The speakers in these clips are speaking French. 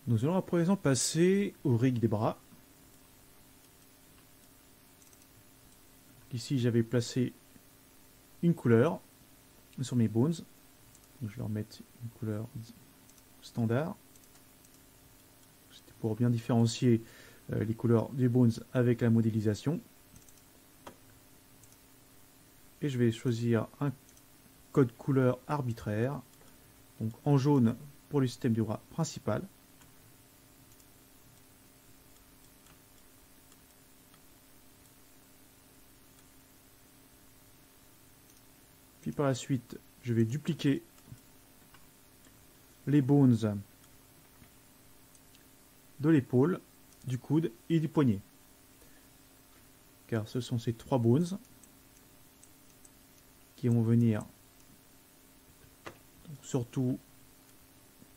Nous allons à présent passer au rig des bras. Ici, j'avais placé une couleur sur mes bones. Donc, je vais remettre une couleur standard. C'était pour bien différencier les couleurs des bones avec la modélisation. Et je vais choisir un code couleur arbitraire. Donc en jaune pour le système du bras principal. Puis par la suite, je vais dupliquer les bones de l'épaule, du coude et du poignet. Car ce sont ces trois bones qui vont venir surtout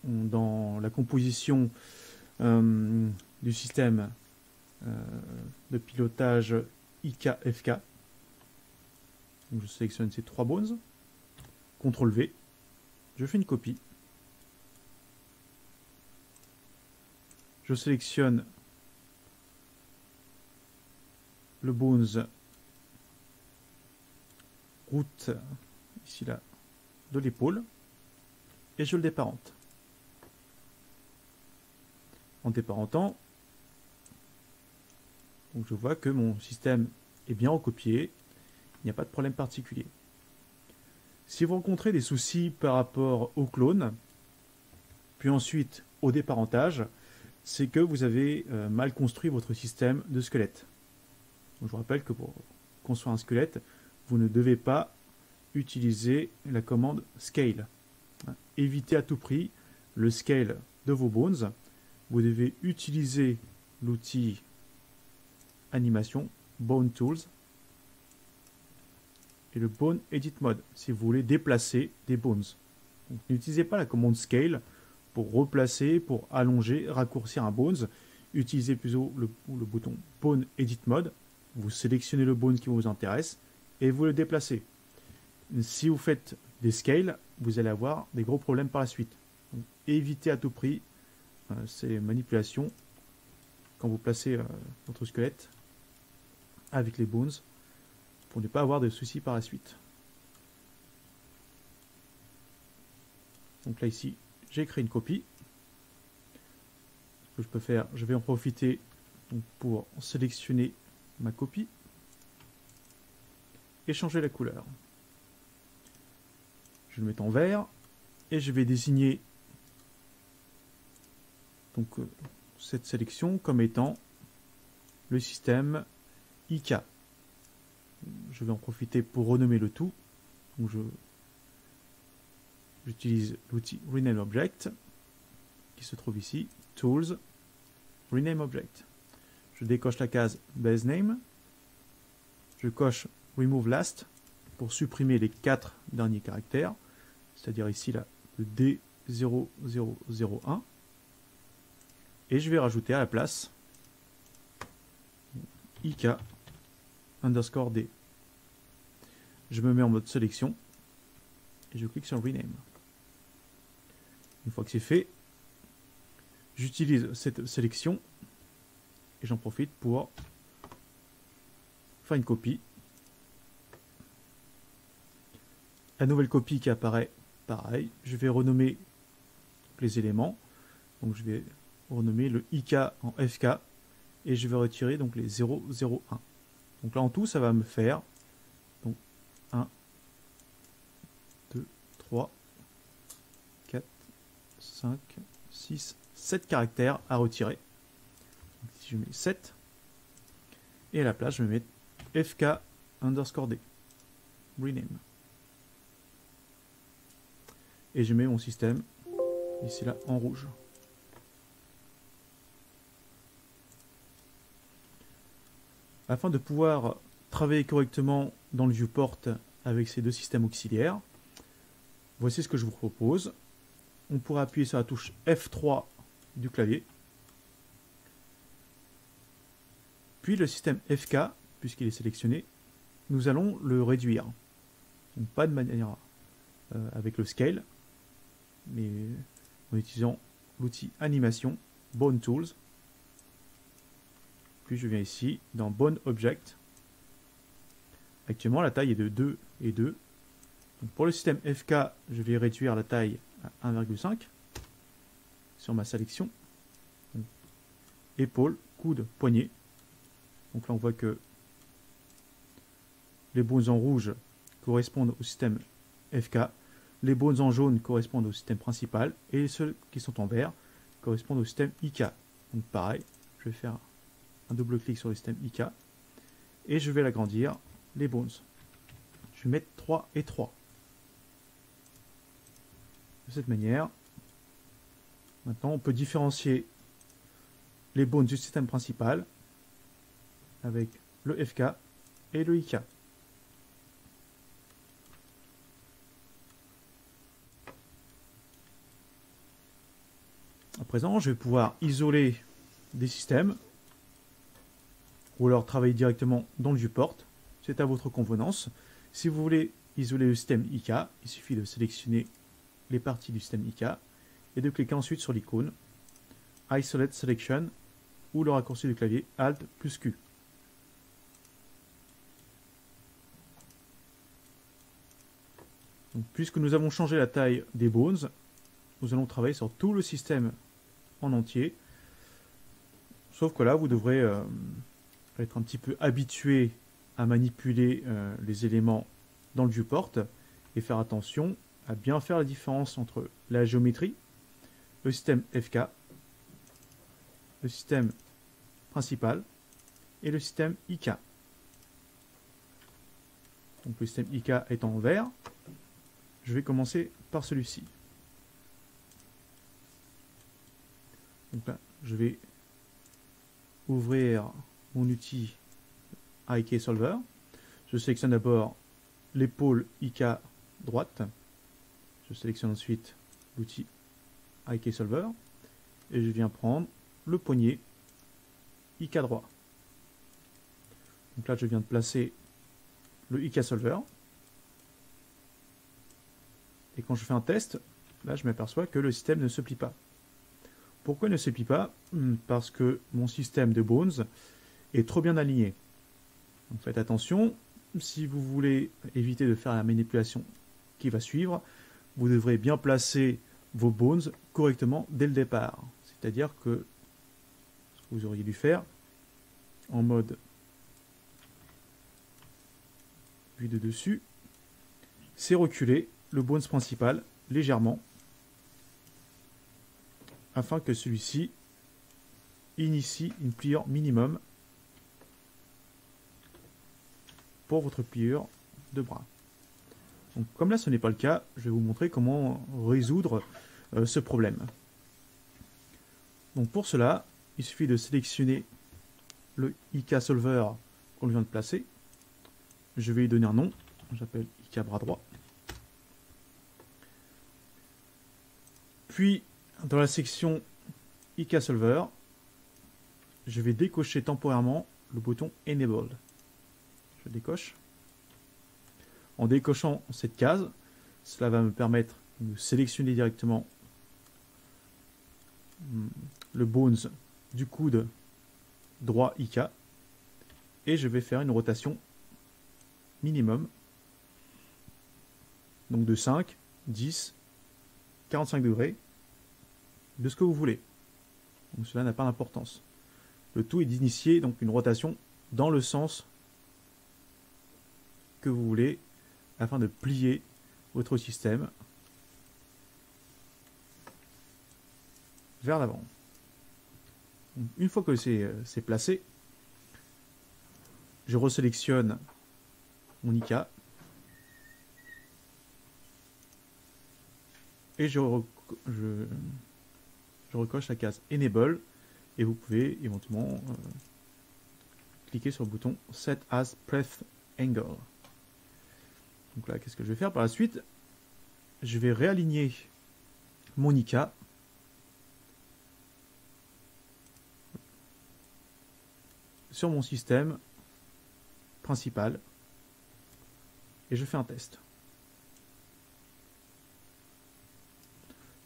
dans la composition du système de pilotage IK-FK. Donc je sélectionne ces trois bones, CTRL V, je fais une copie, je sélectionne le bones route ici là de l'épaule et je le déparente. En déparentant, donc je vois que mon système est bien recopié, il n'y a pas de problème particulier. Si vous rencontrez des soucis par rapport au clone, puis ensuite au déparentage, c'est que vous avez mal construit votre système de squelette. Donc je vous rappelle que pour construire un squelette, vous ne devez pas utiliser la commande scale. Évitez à tout prix le scale de vos bones. Vous devez utiliser l'outil animation Bone Tools et le Bone Edit Mode si vous voulez déplacer des bones. N'utilisez pas la commande scale pour replacer, pour allonger, raccourcir un bones. Utilisez plutôt le bouton Bone Edit Mode. Vous sélectionnez le bone qui vous intéresse et vous le déplacez. Si vous faites des scales, vous allez avoir des gros problèmes par la suite. Donc, évitez à tout prix ces manipulations quand vous placez votre squelette avec les bones pour ne pas avoir de soucis par la suite. Donc là ici, j'ai créé une copie. Ce que je peux faire, je vais en profiter donc, pour sélectionner ma copie et changer la couleur. Je vais le mettre en vert et je vais désigner donc cette sélection comme étant le système IK. Je vais en profiter pour renommer le tout. Donc j'utilise l'outil Rename Object qui se trouve ici, Tools, Rename Object. Je décoche la case Base Name. Je coche Remove Last pour supprimer les 4 derniers caractères, c'est-à-dire ici là, le D0001. Et je vais rajouter à la place IK underscore D. Je me mets en mode sélection et je clique sur Rename. Une fois que c'est fait, j'utilise cette sélection et j'en profite pour faire une copie. La nouvelle copie qui apparaît, pareil, je vais renommer les éléments. Donc je vais renommer le IK en FK et je vais retirer donc les 001. Donc là en tout ça va me faire donc 1, 2, 3, 4, 5, 6, 7 caractères à retirer. Donc, si je mets 7 et à la place je vais mettre FK underscore D. Rename. Et je mets mon système ici là en rouge. Afin de pouvoir travailler correctement dans le viewport avec ces deux systèmes auxiliaires, voici ce que je vous propose. On pourra appuyer sur la touche F3 du clavier. Puis le système FK, puisqu'il est sélectionné, nous allons le réduire. Donc pas de manière avec le scale, mais en utilisant l'outil animation Bone Tools. Puis je viens ici dans Bone Object. Actuellement la taille est de 2 et 2. Donc pour le système FK, je vais réduire la taille à 1,5 sur ma sélection. Donc, épaule, coude, poignet. Donc là on voit que les bones en rouge correspondent au système FK, les bones en jaune correspondent au système principal et ceux qui sont en vert correspondent au système IK. Donc pareil, je vais faire un double clic sur le système IK et je vais l'agrandir, les bones. Je vais mettre 3 et 3. De cette manière, maintenant on peut différencier les bones du système principal avec le FK et le IK. À présent, je vais pouvoir isoler des systèmes ou alors travailler directement dans le viewport. C'est à votre convenance. Si vous voulez isoler le système IK, il suffit de sélectionner les parties du système IK et de cliquer ensuite sur l'icône Isolate Selection ou le raccourci du clavier Alt plus Q. Donc, puisque nous avons changé la taille des bones, nous allons travailler sur tout le système en entier. Sauf que là, vous devrez être un petit peu habitué à manipuler les éléments dans le viewport et faire attention à bien faire la différence entre la géométrie, le système FK, le système principal et le système IK. Donc le système IK étant en vert, je vais commencer par celui-ci. Donc là, je vais ouvrir mon outil IK Solver. Je sélectionne d'abord l'épaule IK droite. Je sélectionne ensuite l'outil IK Solver. Et je viens prendre le poignet IK droit. Donc là, je viens de placer le IK Solver. Et quand je fais un test, là, je m'aperçois que le système ne se plie pas. Pourquoi il ne se plie pas? Parce que mon système de bones est trop bien aligné. Donc faites attention, si vous voulez éviter de faire la manipulation qui va suivre, vous devrez bien placer vos bones correctement dès le départ. C'est-à-dire que ce que vous auriez dû faire en mode vue de dessus, c'est reculer le bones principal légèrement afin que celui-ci initie une pliure minimum pour votre pliure de bras. Donc, comme là ce n'est pas le cas, je vais vous montrer comment résoudre ce problème. Donc pour cela, il suffit de sélectionner le IK Solver qu'on vient de placer. Je vais lui donner un nom, j'appelle IK bras droit. Puis dans la section IK Solver, je vais décocher temporairement le bouton Enable. Je décoche. En décochant cette case, cela va me permettre de sélectionner directement le bones du coude droit IK et je vais faire une rotation minimum, donc de 5, 10, 45 degrés, de ce que vous voulez. Donc cela n'a pas d'importance. Le tout est d'initier donc une rotation dans le sens que vous voulez afin de plier votre système vers l'avant. Une fois que c'est placé, je resélectionne mon IK et je recoche la case Enable et vous pouvez éventuellement cliquer sur le bouton Set as Pref Angle. Donc là, qu'est-ce que je vais faire par la suite? Je vais réaligner mon IK sur mon système principal et je fais un test.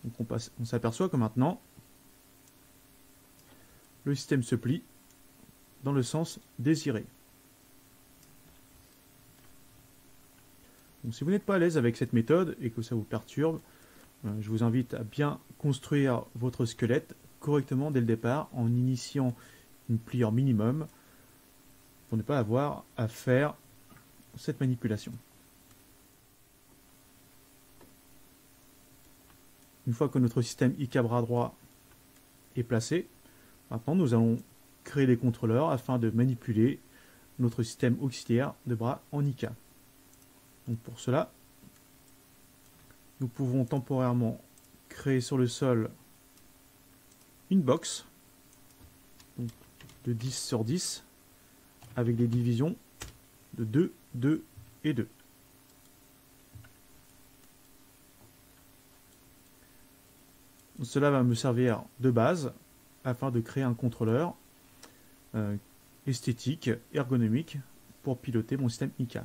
Donc on s'aperçoit que maintenant le système se plie dans le sens désiré. Donc, si vous n'êtes pas à l'aise avec cette méthode et que ça vous perturbe, je vous invite à bien construire votre squelette correctement dès le départ en initiant une pliure minimum pour ne pas avoir à faire cette manipulation. Une fois que notre système IK bras droit est placé, maintenant nous allons créer des contrôleurs afin de manipuler notre système auxiliaire de bras en IK. Donc pour cela, nous pouvons temporairement créer sur le sol une box donc de 10 sur 10 avec des divisions de 2, 2 et 2. Cela va me servir de base afin de créer un contrôleur esthétique, ergonomique pour piloter mon système IK.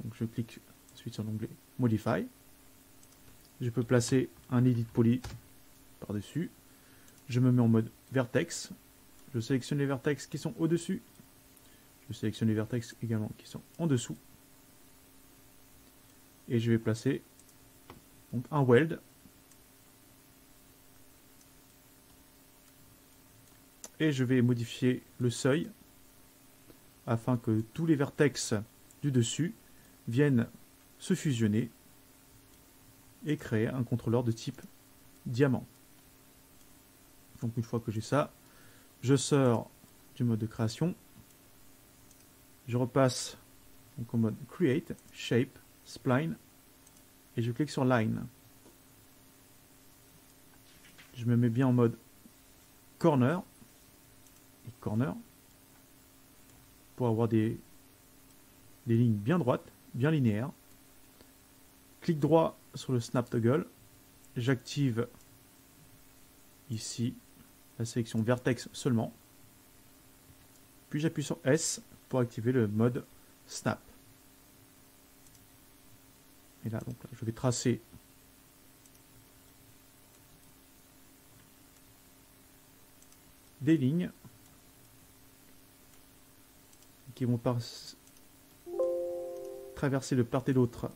Donc je clique ensuite sur l'onglet Modify. Je peux placer un Edit Poly par-dessus. Je me mets en mode Vertex. Je sélectionne les vertex qui sont au-dessus. Je sélectionne les vertex également qui sont en dessous. Et je vais placer donc un weld. Et je vais modifier le seuil afin que tous les vertex du dessus viennent se fusionner et créer un contrôleur de type diamant. Donc une fois que j'ai ça, je sors du mode de création, je repasse donc au mode Create, Shape, Spline et je clique sur Line. Je me mets bien en mode Corner et Corner pour avoir des lignes bien droites, bien linéaires. Clic droit sur le Snap Toggle, j'active ici la sélection Vertex seulement, puis j'appuie sur S pour activer le mode Snap. Et là, donc là, je vais tracer des lignes qui vont traverser de part et d'autre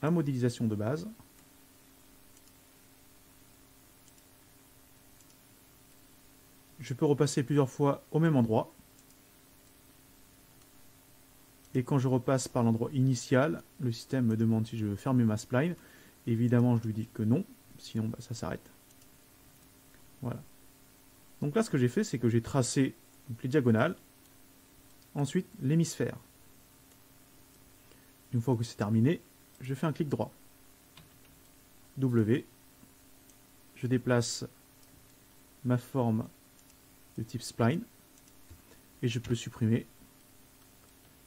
la modélisation de base. Je peux repasser plusieurs fois au même endroit. Et quand je repasse par l'endroit initial, le système me demande si je veux fermer ma spline. Évidemment, je lui dis que non, sinon ça s'arrête. Voilà. Donc là, ce que j'ai fait, c'est que j'ai tracé donc, les diagonales, ensuite l'hémisphère. Une fois que c'est terminé, je fais un clic droit. W. Je déplace ma forme de type spline et je peux supprimer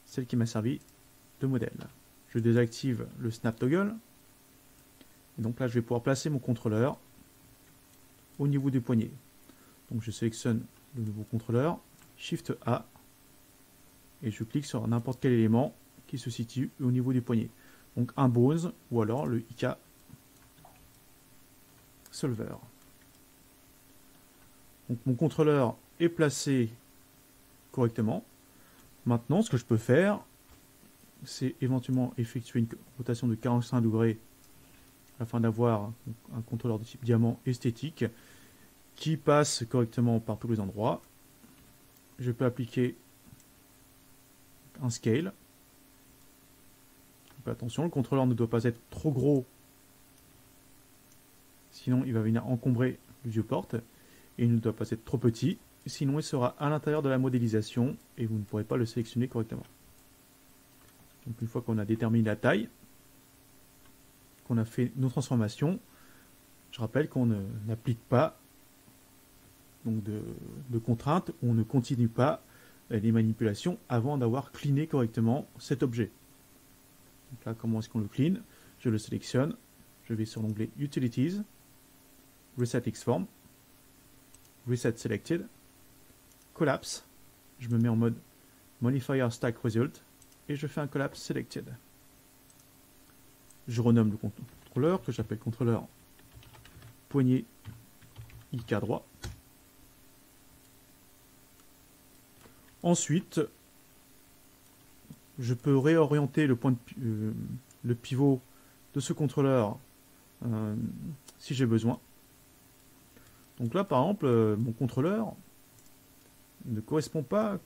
celle qui m'a servi de modèle. Je désactive le Snap Toggle. Et donc là, je vais pouvoir placer mon contrôleur au niveau du poignet. Donc je sélectionne le nouveau contrôleur, Shift A, et je clique sur n'importe quel élément qui se situe au niveau du poignet. Donc un Bones ou alors le IK Solver. Donc mon contrôleur est placé correctement. Maintenant, ce que je peux faire, c'est éventuellement effectuer une rotation de 45 degrés afin d'avoir un contrôleur de type diamant esthétique qui passe correctement par tous les endroits. Je peux appliquer un scale. Donc, attention, le contrôleur ne doit pas être trop gros, sinon il va venir encombrer le viewport, et il ne doit pas être trop petit, sinon il sera à l'intérieur de la modélisation et vous ne pourrez pas le sélectionner correctement. Donc une fois qu'on a déterminé la taille, qu'on a fait nos transformations, je rappelle qu'on n'applique pas donc de contraintes, on ne continue pas les manipulations avant d'avoir cleané correctement cet objet. Donc là, comment est-ce qu'on le clean? Je le sélectionne, je vais sur l'onglet Utilities, Reset Xform, Reset Selected, Collapse, je me mets en mode Modifier Stack Result et je fais un Collapse Selected. Je renomme le contrôleur que j'appelle contrôleur poignet IK droit. Ensuite, je peux réorienter le pivot de ce contrôleur si j'ai besoin. Donc là, par exemple, mon contrôleur ne correspond pas,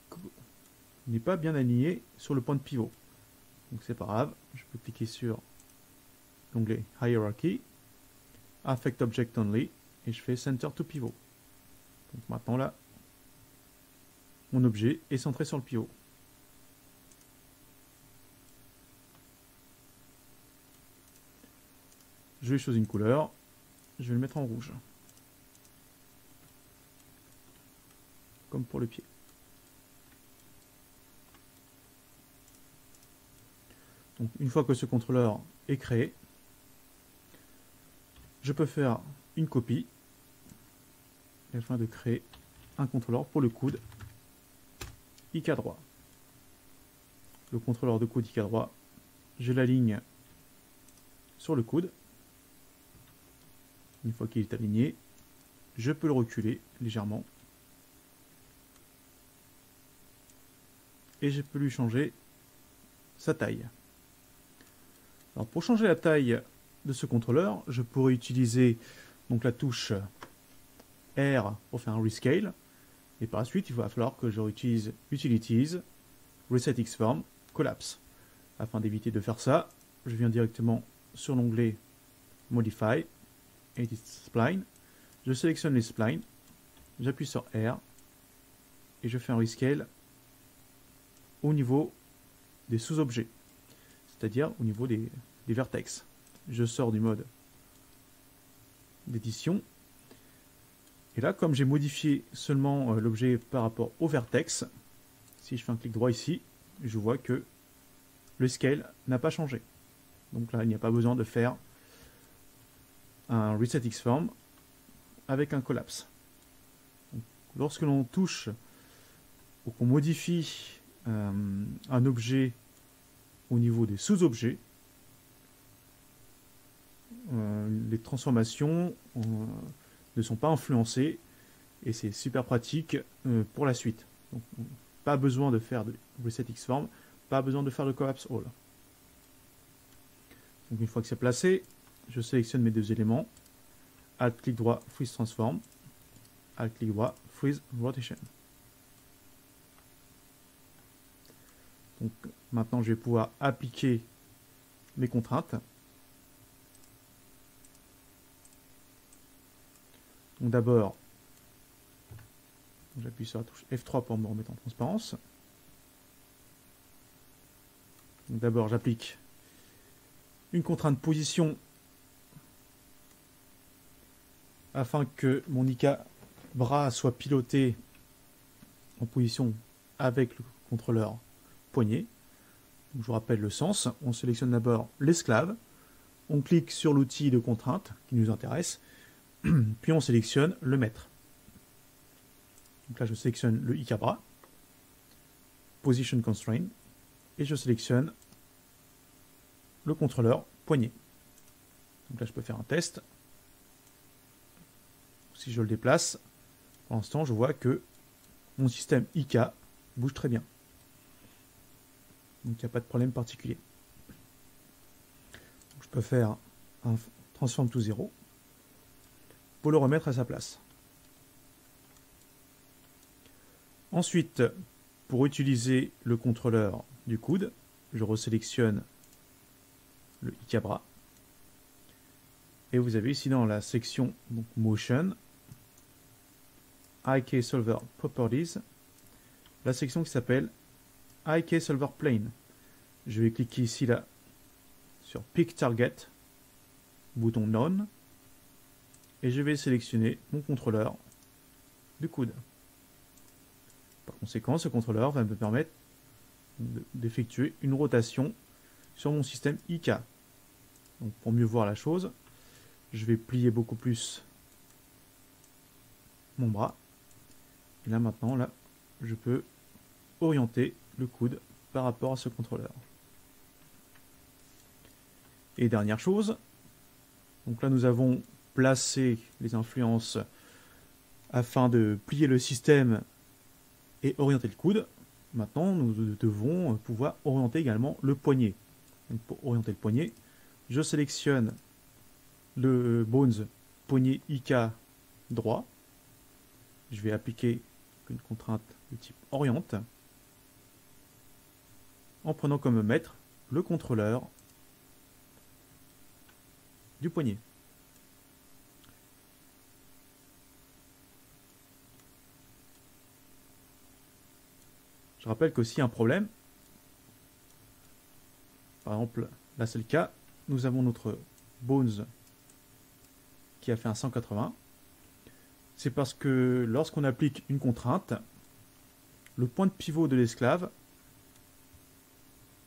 n'est pas bien aligné sur le point de pivot. Donc c'est pas grave, je peux cliquer sur l'onglet Hierarchy, Affect Object Only, et je fais Center to Pivot. Donc maintenant là, mon objet est centré sur le pivot. Je vais choisir une couleur, je vais le mettre en rouge. Comme pour le pied. Donc une fois que ce contrôleur est créé, je peux faire une copie afin de créer un contrôleur pour le coude IK droit. Le contrôleur de coude IK droit, je l'aligne sur le coude. Une fois qu'il est aligné, je peux le reculer légèrement et je peux lui changer sa taille. Alors pour changer la taille de ce contrôleur, je pourrais utiliser donc la touche R pour faire un rescale, et par la suite il va falloir que je réutilise Utilities, Reset Xform, Collapse. Afin d'éviter de faire ça, je viens directement sur l'onglet Modify, Edit Spline, je sélectionne les splines, j'appuie sur R et je fais un rescale au niveau des sous-objets, c'est-à-dire au niveau des vertex. Je sors du mode d'édition. Et là, comme j'ai modifié seulement l'objet par rapport au vertex, si je fais un clic droit ici, je vois que le scale n'a pas changé. Donc là, il n'y a pas besoin de faire un Reset Xform avec un collapse. Donc, lorsque l'on touche ou qu'on modifie un objet au niveau des sous-objets, les transformations ne sont pas influencées et c'est super pratique pour la suite. Donc, pas besoin de faire de Reset Xform, pas besoin de faire de Collapse All. Donc une fois que c'est placé, je sélectionne mes deux éléments, Alt clic droit Freeze Transform, Alt clic droit Freeze Rotation. Donc maintenant je vais pouvoir appliquer mes contraintes. Donc d'abord, j'appuie sur la touche F3 pour me remettre en transparence. Donc d'abord j'applique une contrainte position afin que mon IK bras soit piloté en position avec le contrôleur poignet. Donc, je vous rappelle le sens. On sélectionne d'abord l'esclave, on clique sur l'outil de contrainte qui nous intéresse, puis on sélectionne le maître. Donc là je sélectionne le IK bras, Position Constraint, et je sélectionne le contrôleur poignet. Donc là je peux faire un test. Si je le déplace, pour l'instant je vois que mon système IK bouge très bien. Donc il n'y a pas de problème particulier. Donc, je peux faire un Transform to 0 pour le remettre à sa place. Ensuite, pour utiliser le contrôleur du coude, je resélectionne le IK bras. Et vous avez ici dans la section donc, Motion, IK Solver Properties, la section qui s'appelle IK Solver Plane. Je vais cliquer ici là sur Pick Target, bouton None, et je vais sélectionner mon contrôleur du coude. Par conséquent, ce contrôleur va me permettre d'effectuer une rotation sur mon système IK. Donc, pour mieux voir la chose, je vais plier beaucoup plus mon bras. Et là maintenant, là, je peux orienter le coude par rapport à ce contrôleur. Et dernière chose, donc là nous avons placer les influences afin de plier le système et orienter le coude. Maintenant, nous devons pouvoir orienter également le poignet. Donc, pour orienter le poignet, je sélectionne le Bones poignet IK droit. Je vais appliquer une contrainte de type oriente en prenant comme maître le contrôleur du poignet. Je rappelle que s'il y a un problème, par exemple, là c'est le cas, nous avons notre Bones qui a fait un 180. C'est parce que lorsqu'on applique une contrainte, le point de pivot de l'esclave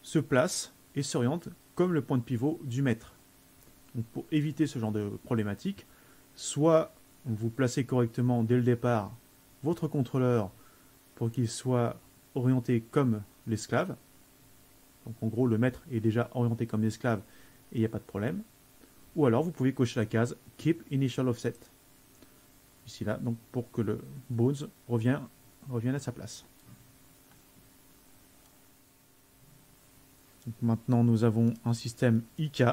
se place et s'oriente comme le point de pivot du maître. Donc pour éviter ce genre de problématique, soit vous placez correctement dès le départ votre contrôleur pour qu'il soit orienté comme l'esclave. Donc en gros, le maître est déjà orienté comme l'esclave et il n'y a pas de problème. Ou alors vous pouvez cocher la case Keep Initial Offset. Ici là, donc pour que le Bones revienne à sa place. Donc maintenant nous avons un système IK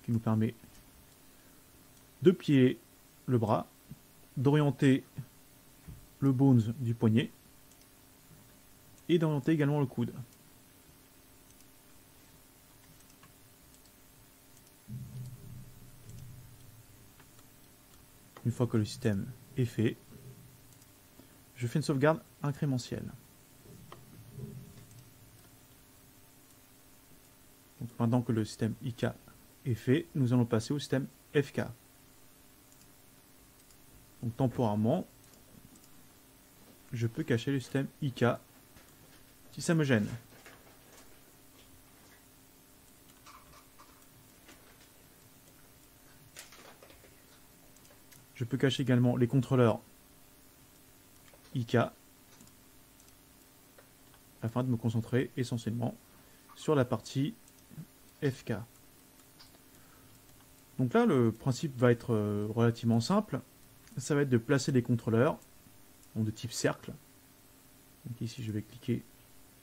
qui nous permet de plier le bras, d'orienter le Bones du poignet et d'orienter également le coude. Une fois que le système est fait, je fais une sauvegarde incrémentielle. Donc maintenant que le système IK est fait, nous allons passer au système FK. Donc temporairement, je peux cacher le système IK si ça me gêne. Je peux cacher également les contrôleurs IK afin de me concentrer essentiellement sur la partie FK. Donc là, le principe va être relativement simple. Ça va être de placer des contrôleurs de type cercle. Donc ici, je vais cliquer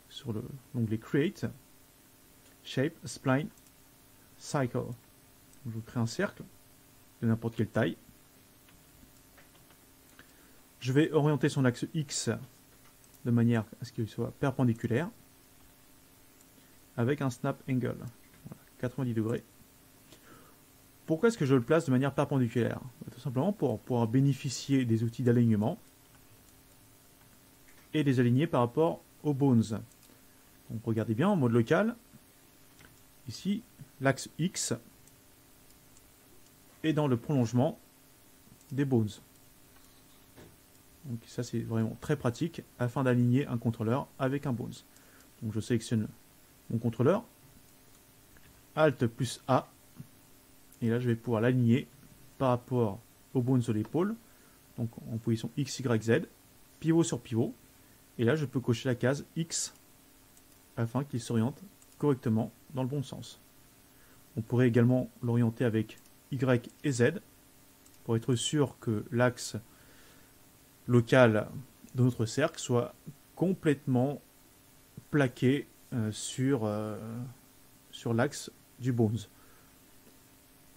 sur l'onglet Create, Shape, Spline, Cycle. Donc, je crée un cercle de n'importe quelle taille. Je vais orienter son axe X de manière à ce qu'il soit perpendiculaire avec un snap angle, voilà, 90 degrés. Pourquoi est-ce que je le place de manière perpendiculaire? Tout simplement pour pouvoir bénéficier des outils d'alignement et les aligner par rapport aux bones. Donc regardez bien en mode local, ici l'axe X est dans le prolongement des bones. Donc ça c'est vraiment très pratique afin d'aligner un contrôleur avec un bones. Donc je sélectionne mon contrôleur, Alt plus A, et là je vais pouvoir l'aligner par rapport aux bones de l'épaule, donc en position X, Y, Z, pivot sur pivot, et là je peux cocher la case X afin qu'il s'oriente correctement dans le bon sens. On pourrait également l'orienter avec Y et Z pour être sûr que l'axe local de notre cercle soit complètement plaqué sur l'axe du bones.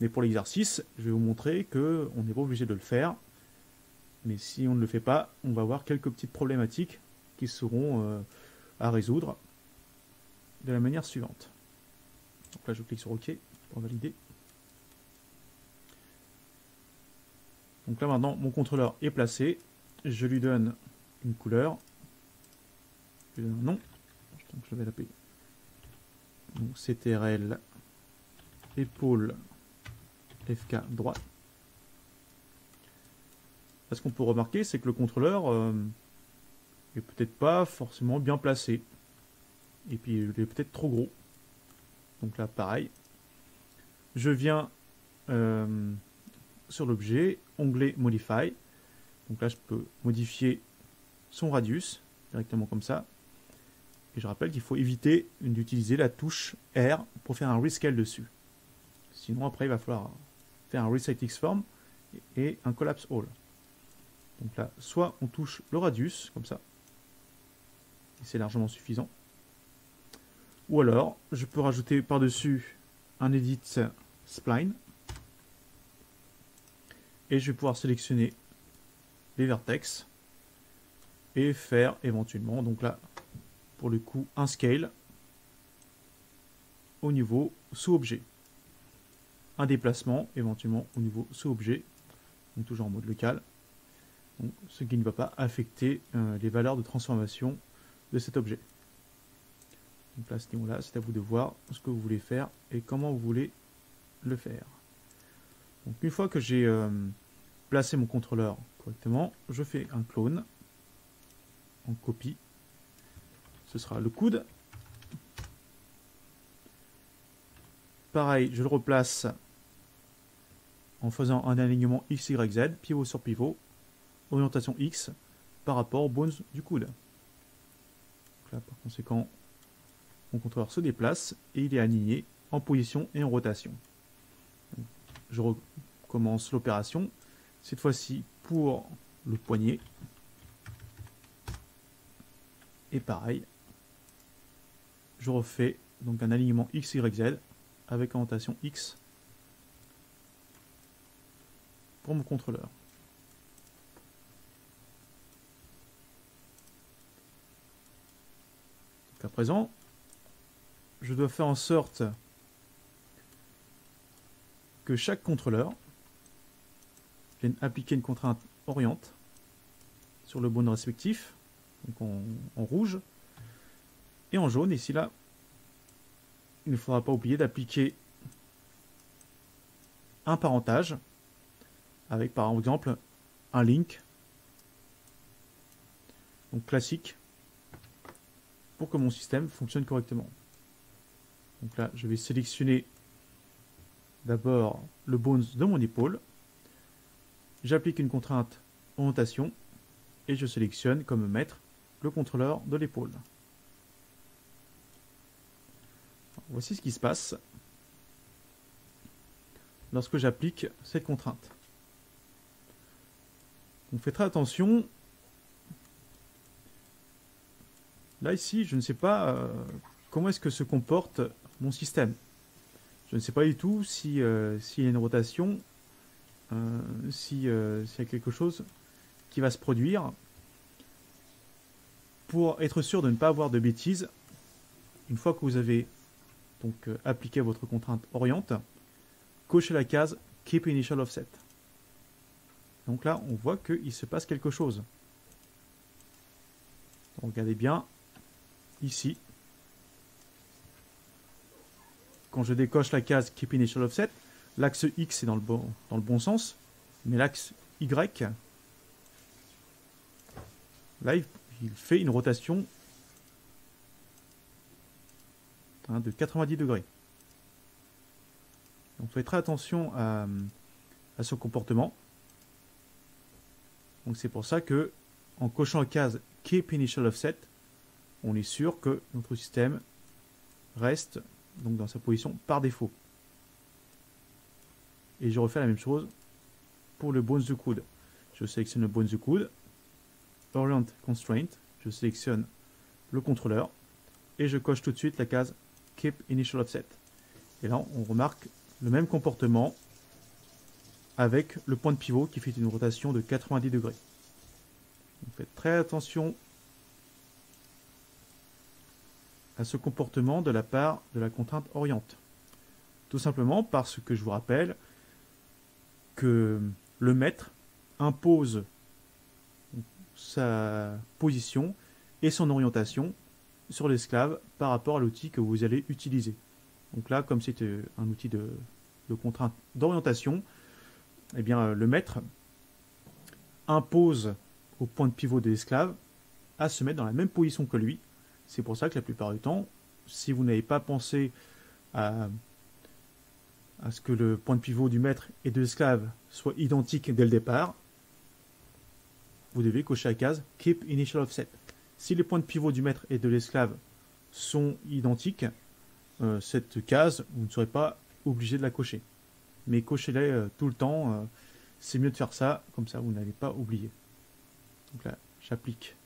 Mais pour l'exercice, je vais vous montrer qu'on n'est pas obligé de le faire. Mais si on ne le fait pas, on va avoir quelques petites problématiques qui seront à résoudre de la manière suivante. Donc là, je clique sur OK pour valider. Donc là, maintenant, mon contrôleur est placé. Je lui donne une couleur. Je lui donne un nom. Donc je vais l'appeler CTRL épaule FK droite. Ce qu'on peut remarquer, c'est que le contrôleur est peut-être pas forcément bien placé. Et puis il est peut-être trop gros. Donc là, pareil. Je viens sur l'objet, onglet Modify. Donc là, je peux modifier son radius directement comme ça. Et je rappelle qu'il faut éviter d'utiliser la touche R pour faire un rescale dessus. Sinon, après, il va falloir faire un reset Xform et un collapse all. Donc là, soit on touche le radius, comme ça, et c'est largement suffisant. Ou alors, je peux rajouter par-dessus un edit spline, et je vais pouvoir sélectionner les vertex, et faire éventuellement, donc là, pour le coup, un scale au niveau sous-objet. Un déplacement, éventuellement, au niveau sous-objet, donc toujours en mode local. Donc, ce qui ne va pas affecter les valeurs de transformation de cet objet. Donc là, à ce niveau-là, c'est à vous de voir ce que vous voulez faire et comment vous voulez le faire. Donc une fois que j'ai placé mon contrôleur correctement, je fais un clone en copie. Ce sera le coude. Pareil, je le replace en faisant un alignement X, Y, Z, pivot sur pivot, orientation X par rapport aux bones du coude. Donc là, par conséquent, mon contrôleur se déplace et il est aligné en position et en rotation. Donc, je recommence l'opération, cette fois-ci pour le poignet. Et pareil, je refais donc un alignement X, Y, Z avec orientation X pour mon contrôleur. Donc à présent, je dois faire en sorte que chaque contrôleur vienne appliquer une contrainte oriente sur le bone respectif, donc en rouge, et en jaune. Ici là, il ne faudra pas oublier d'appliquer un parentage avec par exemple un link, donc classique, pour que mon système fonctionne correctement. Donc là, je vais sélectionner d'abord le bones de mon épaule. J'applique une contrainte orientation et je sélectionne comme maître le contrôleur de l'épaule. Voici ce qui se passe lorsque j'applique cette contrainte. Donc faites très attention. Là ici, je ne sais pas comment est-ce que se comporte mon système. Je ne sais pas du tout s'il y a une rotation, s'il y a quelque chose qui va se produire. Pour être sûr de ne pas avoir de bêtises, une fois que vous avez donc appliqué votre contrainte oriente, cochez la case Keep Initial Offset. Donc là, on voit qu'il se passe quelque chose. Donc, regardez bien ici. Quand je décoche la case Keep Initial Offset, l'axe X est dans le bon sens, mais l'axe Y, là, il fait une rotation de 90 degrés. Donc faites très attention à ce comportement. Donc c'est pour ça que en cochant la case Keep Initial Offset, on est sûr que notre système reste donc dans sa position par défaut. Et je refais la même chose pour le bones du coude. Je sélectionne le bones du coude, Orient Constraint, je sélectionne le contrôleur et je coche tout de suite la case Keep Initial Offset. Et là, on remarque le même comportement avec le point de pivot qui fait une rotation de 90 degrés. Donc faites très attention à ce comportement de la part de la contrainte oriente. Tout simplement parce que je vous rappelle que le maître impose sa position et son orientation sur l'esclave par rapport à l'outil que vous allez utiliser. Donc là, comme c'est un outil de contrainte d'orientation, eh bien, le maître impose au point de pivot de l'esclave à se mettre dans la même position que lui. C'est pour ça que la plupart du temps, si vous n'avez pas pensé à ce que le point de pivot du maître et de l'esclave soit identique dès le départ, vous devez cocher la case Keep Initial Offset. Si les points de pivot du maître et de l'esclave sont identiques, cette case, vous ne serez pas obligé de la cocher. mais cochez-les tout le temps. C'est mieux de faire ça, comme ça vous n'allez pas oublier. Donc là, j'applique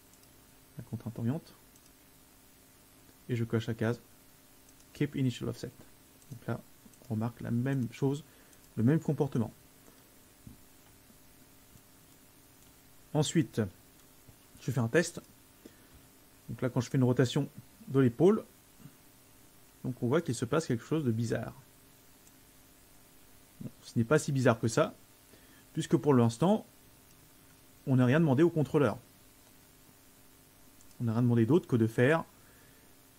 la contrainte oriente et je coche la case Keep Initial Offset. Donc là, on remarque la même chose, le même comportement. Ensuite, je fais un test. Donc là, quand je fais une rotation de l'épaule, donc on voit qu'il se passe quelque chose de bizarre. Bon, ce n'est pas si bizarre que ça, puisque pour l'instant, on n'a rien demandé au contrôleur. On n'a rien demandé d'autre que de faire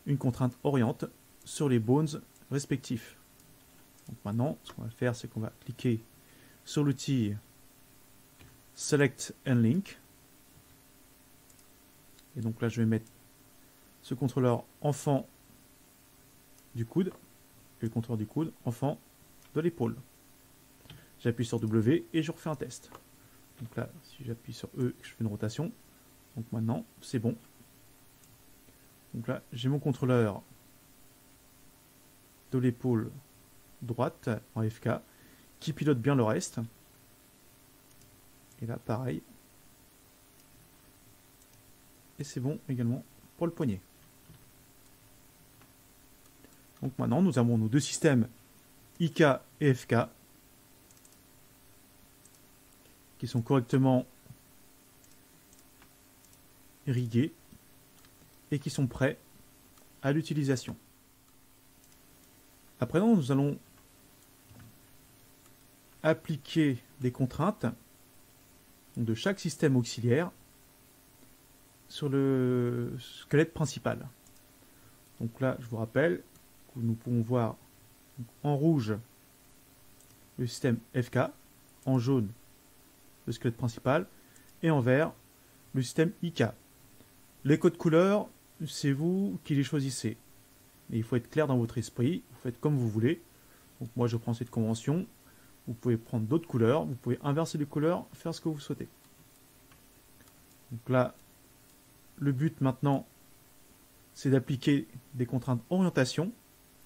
une contrainte oriente sur les bones respectifs. Donc maintenant, ce qu'on va faire, c'est qu'on va cliquer sur l'outil Select and Link. Et donc là, je vais mettre ce contrôleur enfant du coude, et le contrôleur du coude enfant de l'épaule. J'appuie sur W et je refais un test. Donc là, si j'appuie sur E et que je fais une rotation, donc maintenant, c'est bon. Donc là, j'ai mon contrôleur de l'épaule droite en FK qui pilote bien le reste. Et là, pareil. Et c'est bon également pour le poignet. Donc maintenant, nous avons nos deux systèmes IK et FK qui sont correctement irrigués et qui sont prêts à l'utilisation. À présent, nous allons appliquer des contraintes de chaque système auxiliaire sur le squelette principal. Donc là, je vous rappelle que nous pouvons voir en rouge le système FK, en jaune le squelette principal et en vert le système IK. Les codes couleurs, c'est vous qui les choisissez. Mais il faut être clair dans votre esprit, vous faites comme vous voulez. Donc moi je prends cette convention, vous pouvez prendre d'autres couleurs, vous pouvez inverser les couleurs, faire ce que vous souhaitez. Donc là, le but maintenant, c'est d'appliquer des contraintes orientation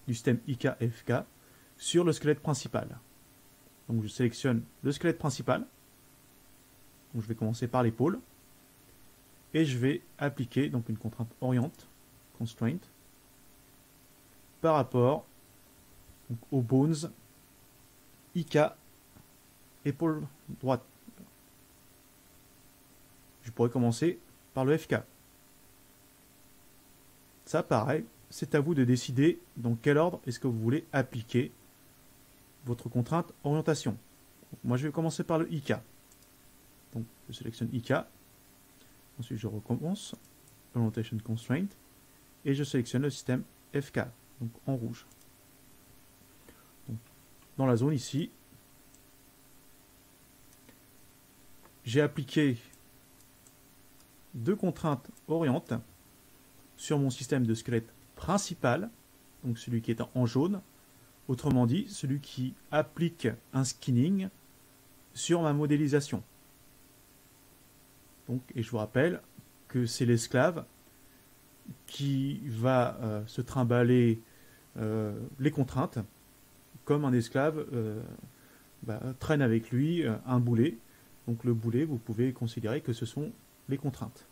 du système IK et FK sur le squelette principal. Donc je sélectionne le squelette principal. Donc je vais commencer par l'épaule. Et je vais appliquer donc une contrainte oriente, constraint, par rapport donc, aux bones IK, épaule droite. Je pourrais commencer par le FK. Ça, pareil, c'est à vous de décider dans quel ordre est-ce que vous voulez appliquer votre contrainte orientation. Donc, moi, je vais commencer par le IK. Donc, je sélectionne IK. Ensuite, je recommence, Orientation Constraint, et je sélectionne le système FK, donc en rouge. Donc, dans la zone ici, j'ai appliqué deux contraintes orientes sur mon système de squelette principal, donc celui qui est en jaune, autrement dit, celui qui applique un skinning sur ma modélisation. Donc, et je vous rappelle que c'est l'esclave qui va se trimballer les contraintes, comme un esclave traîne avec lui un boulet. Donc le boulet, vous pouvez considérer que ce sont les contraintes.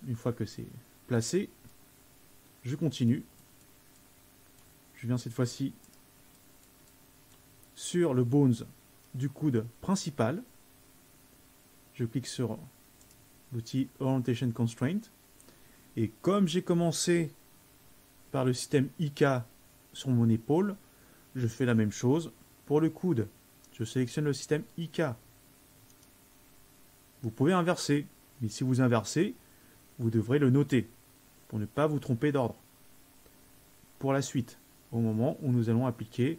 Une fois que c'est placé, je continue. Je viens cette fois-ci sur le bones du coude principal. Je clique sur l'outil Orientation Constraint. Et comme j'ai commencé par le système IK sur mon épaule, je fais la même chose pour le coude. Je sélectionne le système IK. Vous pouvez inverser, mais si vous inversez, vous devrez le noter pour ne pas vous tromper d'ordre. Pour la suite, au moment où nous allons appliquer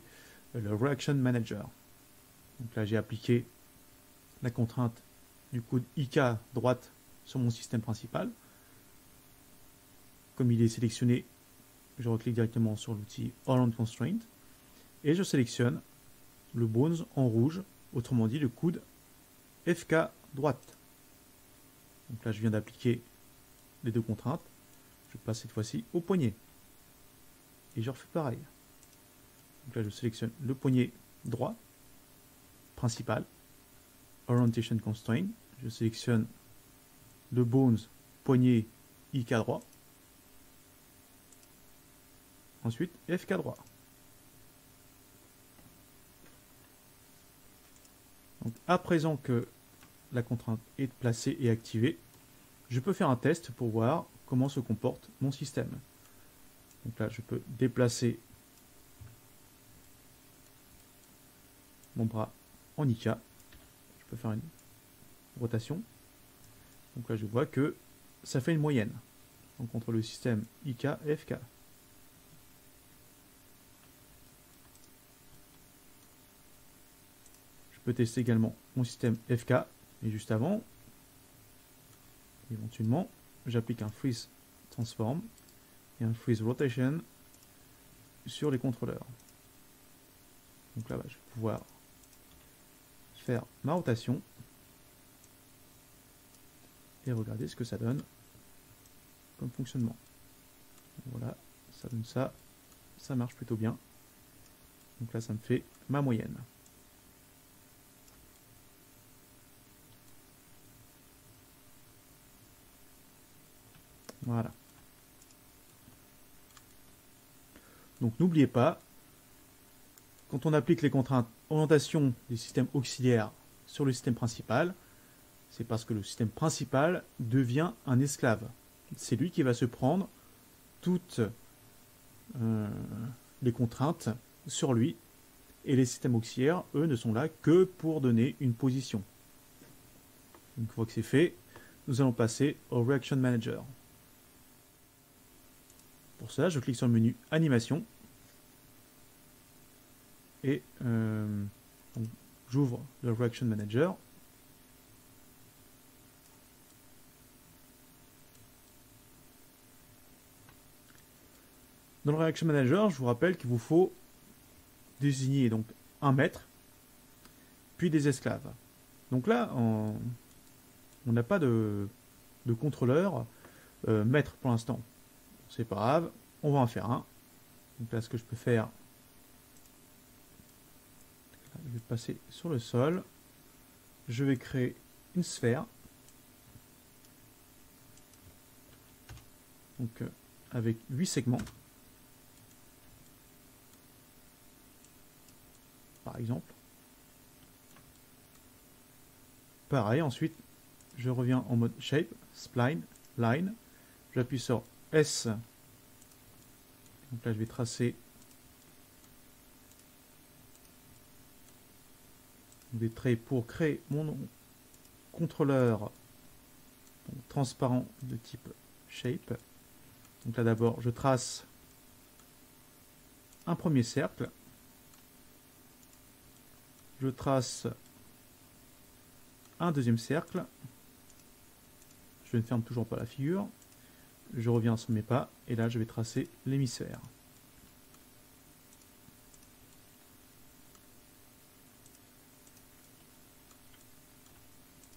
le Reaction Manager. Donc là, j'ai appliqué la contrainte du coude IK droite sur mon système principal. Comme il est sélectionné, je reclique directement sur l'outil Orient Constraint et je sélectionne le bones en rouge, autrement dit le coude FK droite. Donc là, je viens d'appliquer les deux contraintes. Je passe cette fois-ci au poignet. Et je refais pareil. Donc là, je sélectionne le poignet droit, principal, Orientation Constraint. Je sélectionne le Bones, poignet, IK droit. Ensuite, FK droit. Donc, à présent que la contrainte est placée et activée, je peux faire un test pour voir comment se comporte mon système. Donc là, je peux déplacer mon bras en IK. Je peux faire une rotation. Donc là, je vois que ça fait une moyenne. Donc entre le système IK et FK. Je peux tester également mon système FK. Et juste avant, éventuellement, j'applique un freeze transform et un freeze rotation sur les contrôleurs. Donc là, je vais pouvoir faire ma rotation et regarder ce que ça donne comme fonctionnement. Voilà, ça donne ça, ça marche plutôt bien. Donc là, ça me fait ma moyenne. Voilà. Donc n'oubliez pas, quand on applique les contraintes orientation des systèmes auxiliaires sur le système principal, c'est parce que le système principal devient un esclave. C'est lui qui va se prendre toutes les contraintes sur lui, et les systèmes auxiliaires, eux, ne sont là que pour donner une position. Une fois que c'est fait, nous allons passer au Reaction Manager. Pour cela, je clique sur le menu Animation et j'ouvre le Reaction Manager. Dans le Reaction Manager, je vous rappelle qu'il vous faut désigner donc un maître, puis des esclaves. Donc là, on n'a pas de contrôleur maître pour l'instant. C'est pas grave, on va en faire un. Donc là, ce que je peux faire, je vais passer sur le sol. Je vais créer une sphère. Donc avec 8 segments. Par exemple. Pareil, ensuite, je reviens en mode Shape, Spline, Line. J'appuie sur S. Donc là, je vais tracer des traits pour créer mon contrôleur transparent de type Shape. Donc là, d'abord, je trace un premier cercle. Je trace un deuxième cercle. Je ne ferme toujours pas la figure. Je reviens sur mes pas et là je vais tracer l'hémisphère.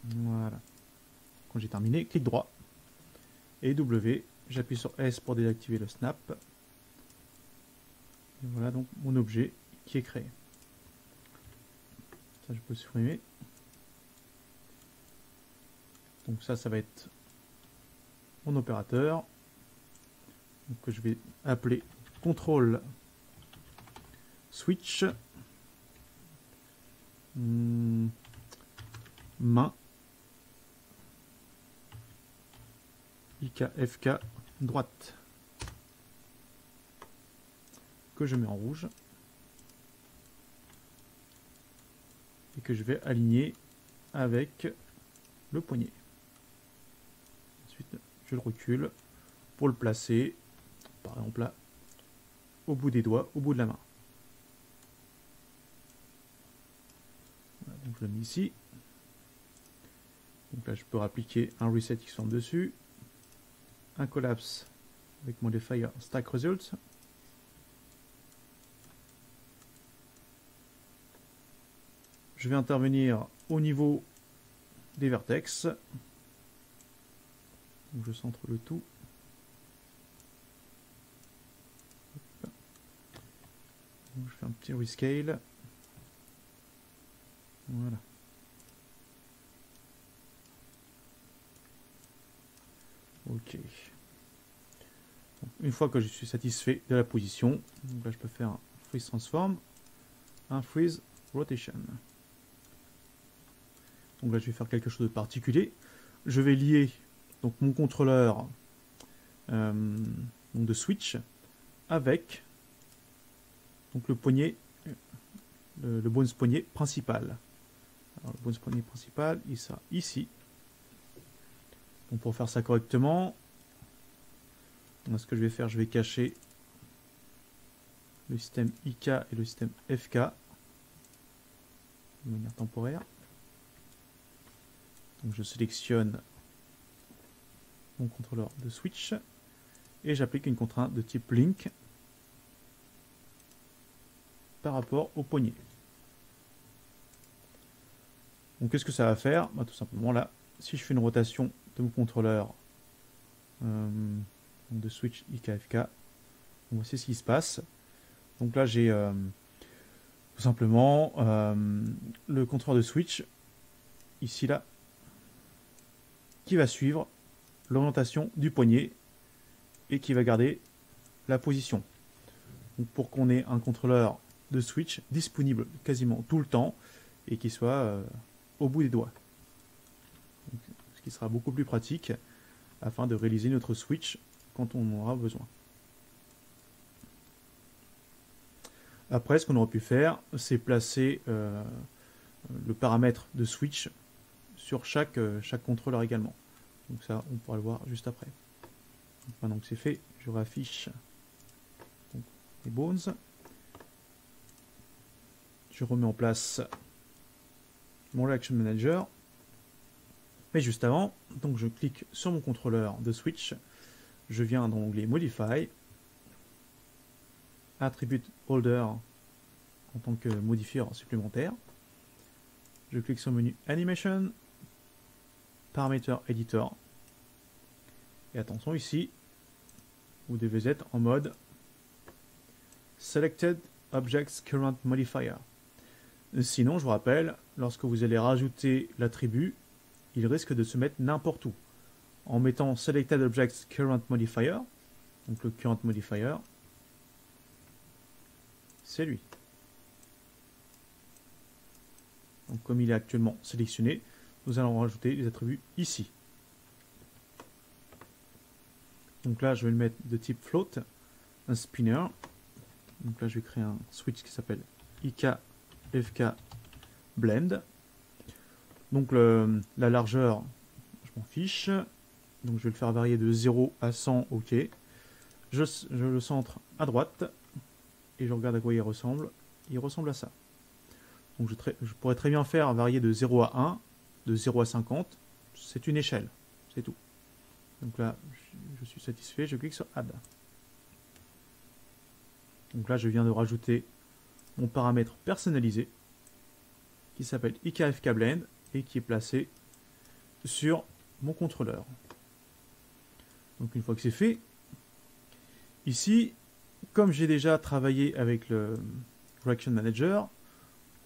Voilà. Quand j'ai terminé, clic droit et W. J'appuie sur S pour désactiver le snap. Et voilà donc mon objet qui est créé. Ça je peux supprimer. Donc ça va être mon opérateur. Donc, que je vais appeler contrôle switch main IKFK droite que je mets en rouge et que je vais aligner avec le poignet. Ensuite je le recule pour le placer par exemple là au bout des doigts, au bout de la main. Voilà, donc je le mets ici. Donc là je peux appliquer un reset qui sont dessus, un collapse avec modifier stack results. Je vais intervenir au niveau des vertex. Donc je centre le tout. Donc je fais un petit rescale. Voilà. Ok. Donc, une fois que je suis satisfait de la position, donc là je peux faire un freeze transform, un freeze rotation. Donc là je vais faire quelque chose de particulier. Je vais lier donc mon contrôleur donc de switch avec donc le poignet, le bones poignet principal. Alors, le bones poignet principal, il sera ici. Donc pour faire ça correctement, ce que je vais faire, je vais cacher le système IK et le système FK de manière temporaire. Donc je sélectionne mon contrôleur de switch et j'applique une contrainte de type link par rapport au poignet. Donc qu'est-ce que ça va faire? Bah, tout simplement là, si je fais une rotation de mon contrôleur de switch IKFK, voici ce qui se passe. Donc là j'ai tout simplement le contrôleur de switch ici là qui va suivre l'orientation du poignet et qui va garder la position. Donc pour qu'on ait un contrôleur de switch disponible quasiment tout le temps et qui soit au bout des doigts. Donc, ce qui sera beaucoup plus pratique afin de réaliser notre switch quand on en aura besoin. Après, ce qu'on aurait pu faire, c'est placer le paramètre de switch sur chaque contrôleur également. Donc ça, on pourra le voir juste après. Donc, maintenant que c'est fait, je réaffiche donc, les bones. Je remets en place mon Reaction Manager. Mais juste avant, donc je clique sur mon contrôleur de switch. Je viens dans l'onglet Modify, Attribute Holder en tant que modifieur supplémentaire. Je clique sur le menu Animation, Parameter Editor. Et attention ici, vous devez être en mode Selected Objects Current Modifier. Sinon, je vous rappelle, lorsque vous allez rajouter l'attribut, il risque de se mettre n'importe où. En mettant Selected Objects Current Modifier, donc le Current Modifier, c'est lui. Donc comme il est actuellement sélectionné, nous allons rajouter les attributs ici. Donc là, je vais le mettre de type float, un spinner. Donc là, je vais créer un switch qui s'appelle IK-FK blend. Donc la largeur, je m'en fiche. Donc je vais le faire varier de 0 à 100, ok. Je le centre à droite et je regarde à quoi il ressemble. Il ressemble à ça. Donc je pourrais très bien faire varier de 0 à 1, de 0 à 50. C'est une échelle, c'est tout. Donc là, je suis satisfait, je clique sur Add. Donc là, je viens de rajouter mon paramètre personnalisé qui s'appelle IKFK Blend et qui est placé sur mon contrôleur. Donc une fois que c'est fait, ici, comme j'ai déjà travaillé avec le Reaction Manager,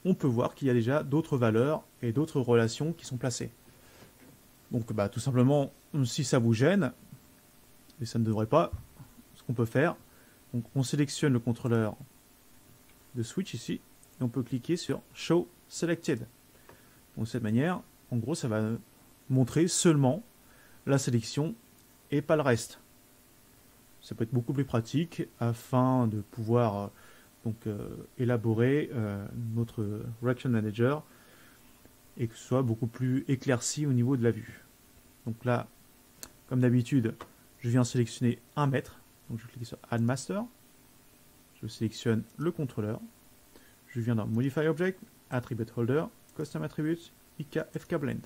on peut voir qu'il y a déjà d'autres valeurs et d'autres relations qui sont placées. Donc bah, tout simplement, si ça vous gêne, et ça ne devrait pas, ce qu'on peut faire, donc on sélectionne le contrôleur de switch ici, et on peut cliquer sur Show Selected. Donc de cette manière, en gros, ça va montrer seulement la sélection et pas le reste. Ça peut être beaucoup plus pratique afin de pouvoir élaborer notre Reaction Manager et que ce soit beaucoup plus éclairci au niveau de la vue. Donc là, comme d'habitude, je viens sélectionner un mètre. Donc je clique sur Add Master. Je sélectionne le contrôleur. Je viens dans Modify Object, Attribute Holder, Custom Attributes, IK-FK Blend.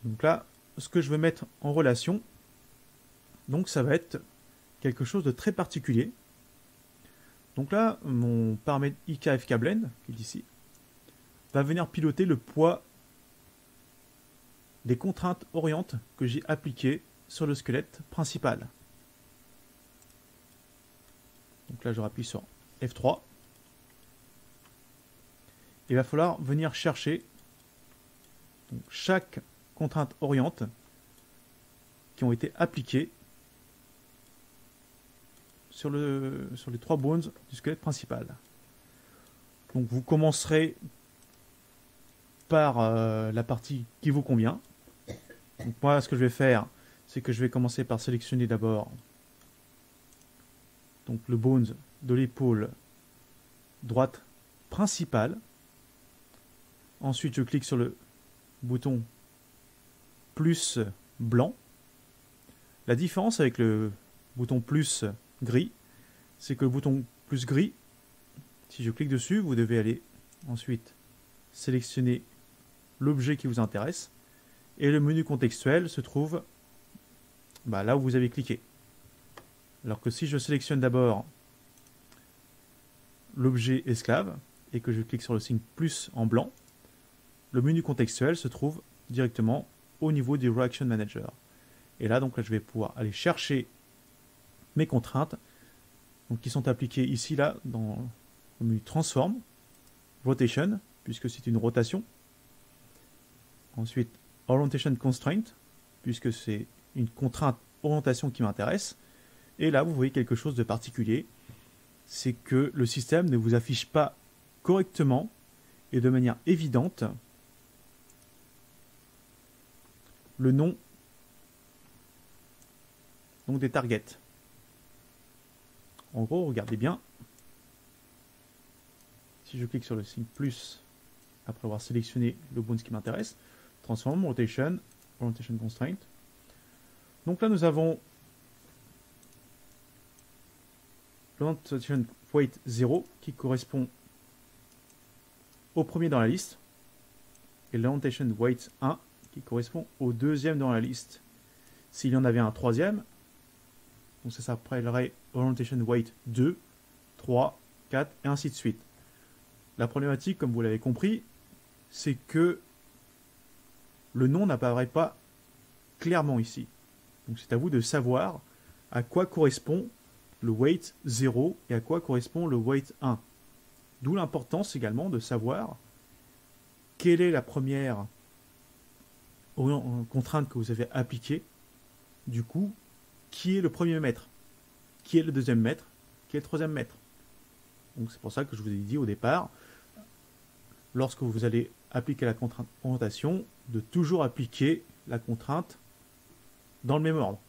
Donc là, ce que je veux mettre en relation, donc ça va être quelque chose de très particulier. Donc là, mon paramètre IK-FK Blend, qui est ici, va venir piloter le poids des contraintes orientes que j'ai appliquées sur le squelette principal. Donc là, je rappuie sur F3. il va falloir venir chercher donc, chaque contrainte oriente qui ont été appliquées sur les 3 bones du squelette principal. Donc vous commencerez par la partie qui vous convient. Donc moi, ce que je vais faire, c'est que je vais commencer par sélectionner d'abord donc le bones de l'épaule droite principale. Ensuite, je clique sur le bouton plus blanc. La différence avec le bouton plus gris, c'est que le bouton plus gris, si je clique dessus, vous devez aller ensuite sélectionner l'objet qui vous intéresse et le menu contextuel se trouve là où vous avez cliqué. Alors que si je sélectionne d'abord l'objet esclave et que je clique sur le signe plus en blanc, le menu contextuel se trouve directement au niveau du Reaction Manager. Et là, donc, je vais pouvoir aller chercher mes contraintes donc, qui sont appliquées ici, là, dans le menu Transform, Rotation, puisque c'est une rotation. Ensuite, Orientation Constraint, puisque c'est une contrainte orientation qui m'intéresse. Et là, vous voyez quelque chose de particulier, c'est que le système ne vous affiche pas correctement et de manière évidente le nom donc des targets. En gros, regardez bien. Si je clique sur le signe plus, après avoir sélectionné le bones qui m'intéresse, Transform, Rotation, Orientation Constraint. Donc là, nous avons l'Orientation Weight 0 qui correspond au premier dans la liste et l'Orientation Weight 1 qui correspond au deuxième dans la liste. S'il y en avait un troisième, donc ça s'appellerait Orientation Weight 2, 3, 4 et ainsi de suite. La problématique, comme vous l'avez compris, c'est que le nom n'apparaît pas clairement ici. Donc c'est à vous de savoir à quoi correspond le weight 0 et à quoi correspond le weight 1. D'où l'importance également de savoir quelle est la première contrainte que vous avez appliquée. Du coup, qui est le premier maître, qui est le deuxième maître, qui est le troisième maître. Donc c'est pour ça que je vous ai dit au départ, lorsque vous allez appliquer la contrainte orientation, de toujours appliquer la contrainte dans le même ordre.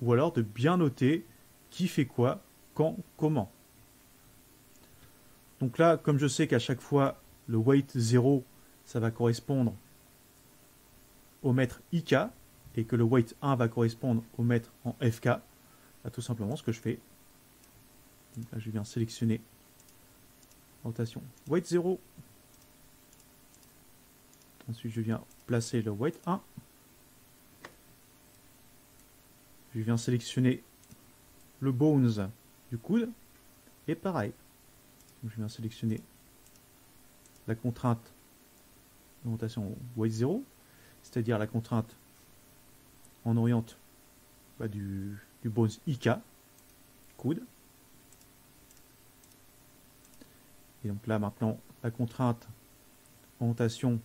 Ou alors de bien noter qui fait quoi, quand, comment. Donc là, comme je sais qu'à chaque fois, le weight 0, ça va correspondre au mètre IK, et que le weight 1 va correspondre au mètre en FK, là, tout simplement ce que je fais, donc là, je viens sélectionner rotation weight 0. Ensuite, je viens placer le weight 1. Je viens sélectionner le bones du coude. Et pareil. Donc, je viens sélectionner la contrainte d'orientation weight 0, c'est-à-dire la contrainte en oriente du bones IK, coude. Et donc là, maintenant, la contrainte orientation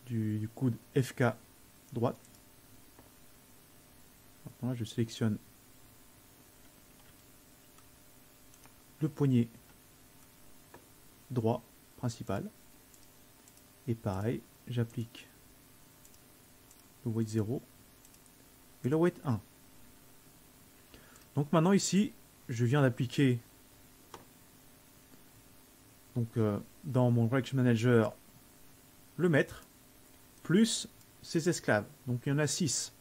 du coude FK droite. Maintenant là, je sélectionne le poignet droit principal. Et pareil, j'applique le weight 0 et le weight 1. Donc maintenant ici, je viens d'appliquer dans mon Reaction Manager le maître plus ses esclaves. Donc il y en a 6.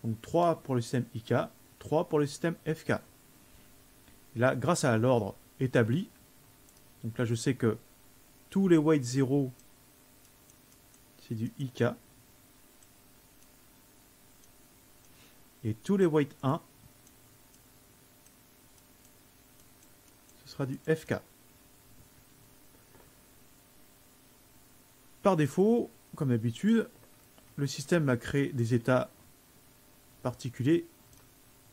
Donc 3 pour le système IK, 3 pour le système FK. Et là, grâce à l'ordre établi, donc là je sais que tous les weight 0 c'est du IK et tous les weight 1 ce sera du FK. Par défaut, comme d'habitude, le système m'a créé des états particuliers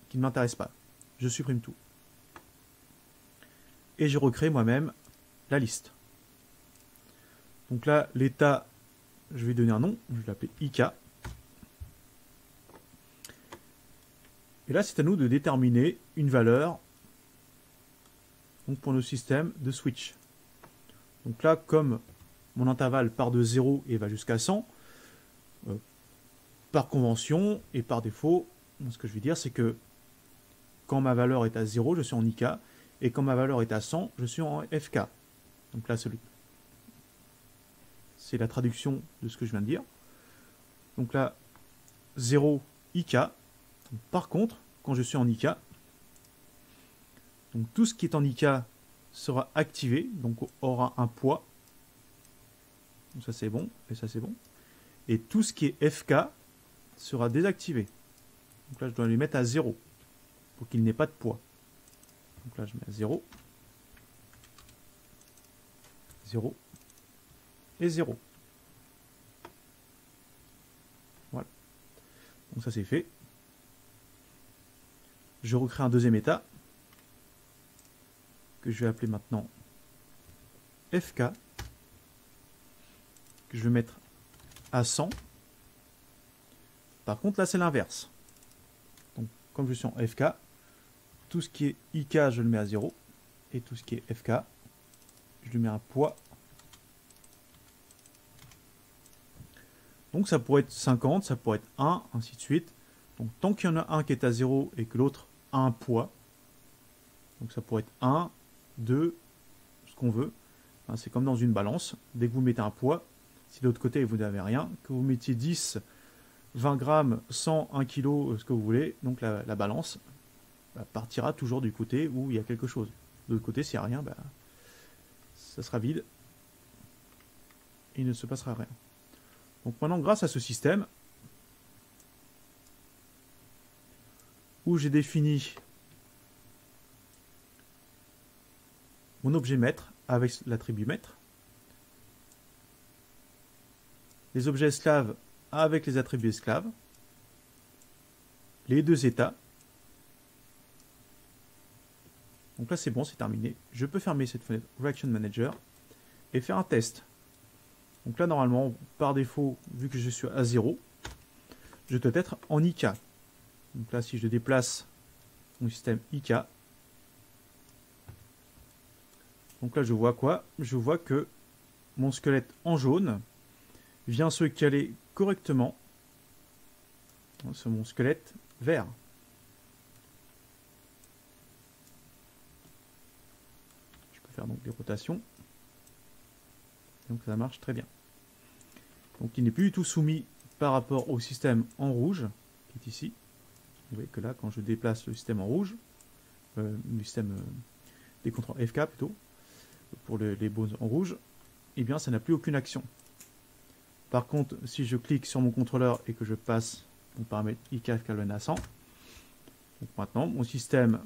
qui ne m'intéressent pas. Je supprime tout. Et je recrée moi-même la liste. Donc là, l'état, je vais donner un nom, je vais l'appeler IK. Et là, c'est à nous de déterminer une valeur donc pour nos systèmes de switch. Donc là, comme mon intervalle part de 0 et va jusqu'à 100, par convention et par défaut, ce que je vais dire, c'est que quand ma valeur est à 0, je suis en IK, et quand ma valeur est à 100, je suis en FK. Donc là, c'est la traduction de ce que je viens de dire. Donc là, 0 IK. Par contre, quand je suis en IK, donc tout ce qui est en IK sera activé, donc aura un poids. Donc ça c'est bon, et ça c'est bon. Et tout ce qui est FK sera désactivé. Donc là je dois les mettre à 0 pour qu'il n'ait pas de poids. Donc là je mets à 0, 0 et 0. Voilà. Donc ça c'est fait. Je recrée un deuxième état que je vais appeler maintenant FK, que je vais mettre à 100. Par contre là c'est l'inverse. Donc comme je suis en FK, tout ce qui est IK je le mets à 0 et tout ce qui est FK je lui mets un poids. Donc ça pourrait être 50, ça pourrait être 1, ainsi de suite. Donc tant qu'il y en a un qui est à 0 et que l'autre a un poids, donc ça pourrait être 1, 2, ce qu'on veut. Enfin, c'est comme dans une balance. Dès que vous mettez un poids, si de l'autre côté vous n'avez rien, que vous mettiez 10, 20 grammes, 100, 1 kg, ce que vous voulez, donc la balance partira toujours du côté où il y a quelque chose. De l'autre côté, s'il n'y a rien, ça sera vide. Et il ne se passera rien. Donc maintenant, grâce à ce système, où j'ai défini mon objet maître avec l'attribut maître, les objets esclaves avec les attributs esclaves, les deux états. Donc là c'est bon, c'est terminé. Je peux fermer cette fenêtre Reaction Manager et faire un test. Donc là normalement, par défaut, vu que je suis à 0, je dois être en IK. Donc là si je déplace mon système IK, donc là je vois quoi? Je vois que mon squelette en jaune vient se caler correctement sur mon squelette vert. Je peux faire donc des rotations. Donc ça marche très bien. Donc il n'est plus du tout soumis par rapport au système en rouge qui est ici. Vous voyez que là, quand je déplace le système en rouge, le système des contrôles FK plutôt, pour les bones en rouge, eh bien ça n'a plus aucune action. Par contre, si je clique sur mon contrôleur et que je passe mon paramètre IKFK à 100, donc maintenant mon système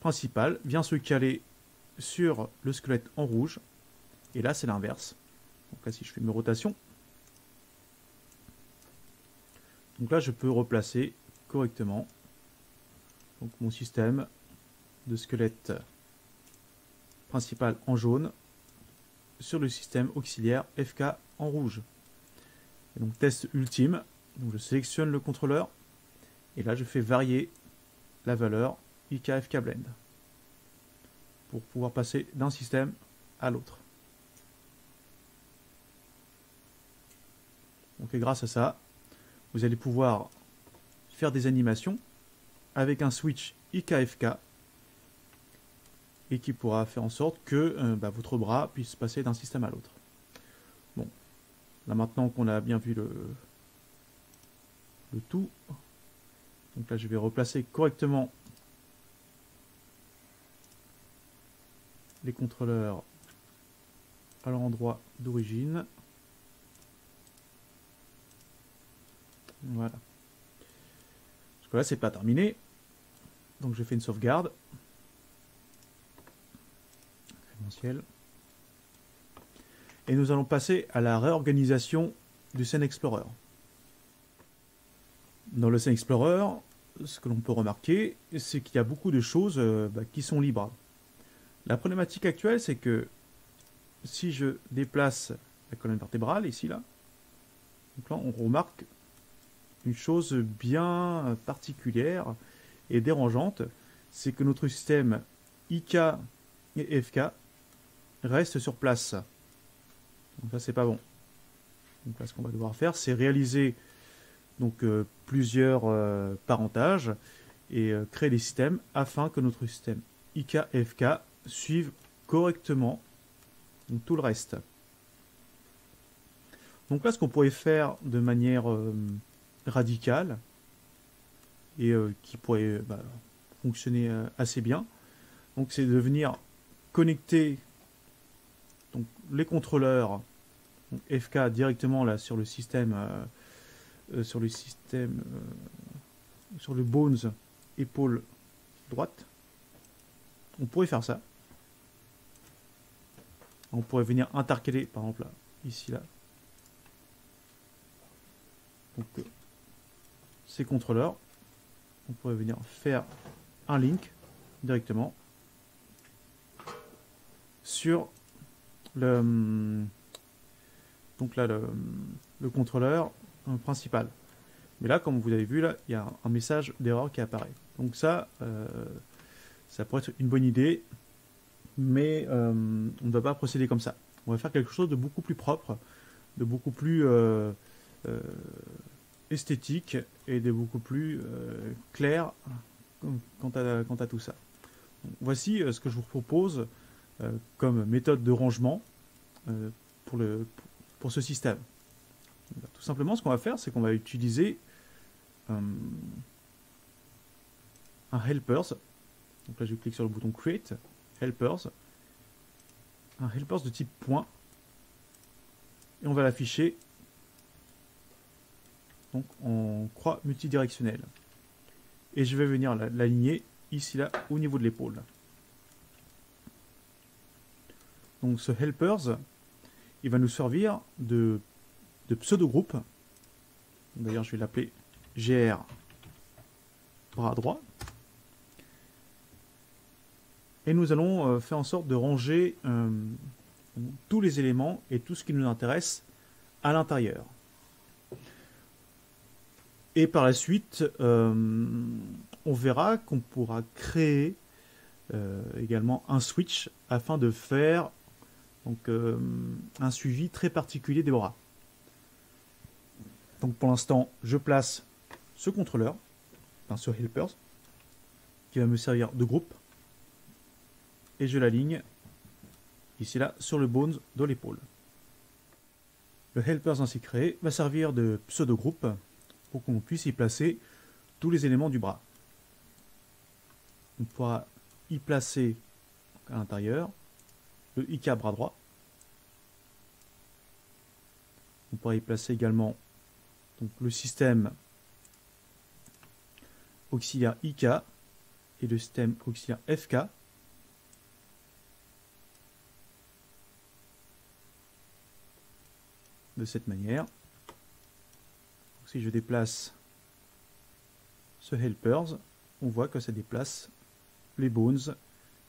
principal vient se caler sur le squelette en rouge, et là c'est l'inverse. Donc là si je fais mes rotations, donc là je peux replacer correctement donc mon système de squelette principal en jaune sur le système auxiliaire FK en rouge. Et donc test ultime, donc je sélectionne le contrôleur et là je fais varier la valeur IKFK blend pour pouvoir passer d'un système à l'autre. Donc et grâce à ça, vous allez pouvoir faire des animations avec un switch IKFK et qui pourra faire en sorte que votre bras puisse passer d'un système à l'autre. Bon, là maintenant qu'on a bien vu le tout, donc là je vais replacer correctement les contrôleurs à leur endroit d'origine. Voilà. Parce que là c'est pas terminé, donc je fais une sauvegarde. Et nous allons passer à la réorganisation du Scene Explorer. Dans le Scene Explorer, ce que l'on peut remarquer, c'est qu'il y a beaucoup de choses qui sont libres. La problématique actuelle, c'est que si je déplace la colonne vertébrale, ici, là. Donc là, on remarque une chose bien particulière et dérangeante, c'est que notre système IK et FK reste sur place. Donc là, c'est pas bon. Donc là, ce qu'on va devoir faire, c'est réaliser donc, plusieurs parentages et créer des systèmes afin que notre système IK et FK suive correctement donc, tout le reste. Donc là, ce qu'on pourrait faire de manière radicale et qui pourrait fonctionner assez bien, donc c'est de venir connecter donc, les contrôleurs donc FK directement là sur le système sur le bones épaule droite. On pourrait faire ça. On pourrait venir intercaler par exemple là, ici là. Donc ces contrôleurs, on pourrait venir faire un link directement sur le donc là le contrôleur principal. Mais là, comme vous avez vu, là, il y a un message d'erreur qui apparaît. Donc ça, ça pourrait être une bonne idée, mais on ne va pas procéder comme ça. On va faire quelque chose de beaucoup plus propre, de beaucoup plus esthétique et de beaucoup plus clair quant à tout ça. Donc, voici ce que je vous propose comme méthode de rangement pour ce système. Tout simplement, ce qu'on va faire, c'est qu'on va utiliser un helpers. Donc là, je clique sur le bouton Create, helpers. Un helpers de type point. Et on va l'afficher donc en croix multidirectionnelle. Et je vais venir l'aligner ici, là, au niveau de l'épaule. Donc ce helpers, il va nous servir de pseudo-groupe. D'ailleurs, je vais l'appeler GR bras droit. Et nous allons faire en sorte de ranger tous les éléments et tout ce qui nous intéresse à l'intérieur. Et par la suite, on verra qu'on pourra créer également un switch afin de faire donc, un suivi très particulier des bras. Donc pour l'instant, je place ce contrôleur, enfin ce helpers, qui va me servir de groupe, et je l'aligne ici là sur le bones de l'épaule. Le helpers ainsi créé va servir de pseudo-groupe pour qu'on puisse y placer tous les éléments du bras. On pourra y placer à l'intérieur le IK bras droit. On pourra y placer également donc, le système auxiliaire IK et le système auxiliaire FK. De cette manière. Donc, si je déplace ce helpers, on voit que ça déplace les bones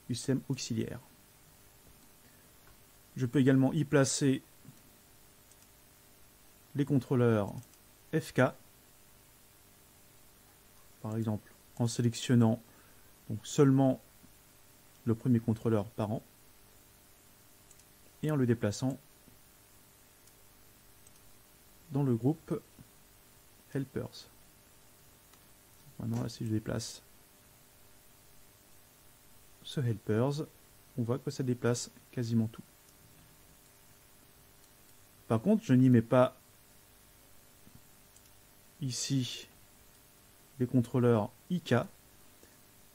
du système auxiliaire. Je peux également y placer les contrôleurs FK, par exemple en sélectionnant donc seulement le premier contrôleur par an et en le déplaçant dans le groupe helpers. Maintenant là, si je déplace ce helpers, on voit que ça déplace quasiment tout. Par contre, je n'y mets pas ici les contrôleurs IK,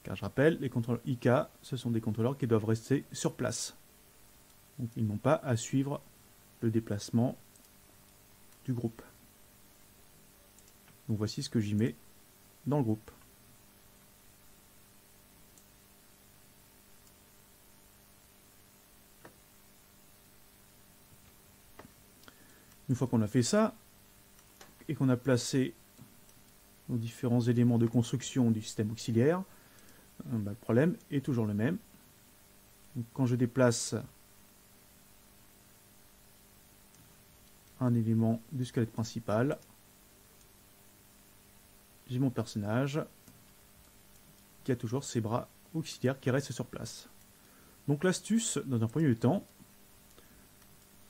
car je rappelle, les contrôleurs IK, ce sont des contrôleurs qui doivent rester sur place. Donc ils n'ont pas à suivre le déplacement du groupe. Donc voici ce que j'y mets dans le groupe. Une fois qu'on a fait ça, et qu'on a placé nos différents éléments de construction du système auxiliaire, le problème est toujours le même. Donc, quand je déplace un élément du squelette principal. J'ai mon personnage qui a toujours ses bras auxiliaires qui restent sur place. Donc l'astuce, dans un premier temps,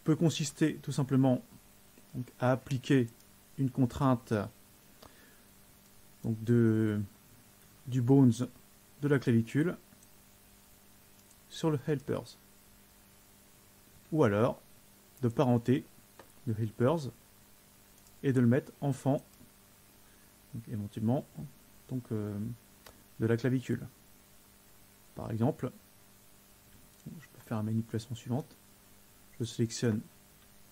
peut consister tout simplement donc, à appliquer une contrainte donc, du bones de la clavicule sur le helpers. Ou alors de parenter le helpers et de le mettre enfant donc, éventuellement donc, de la clavicule. Par exemple, je peux faire la manipulation suivante. Je sélectionne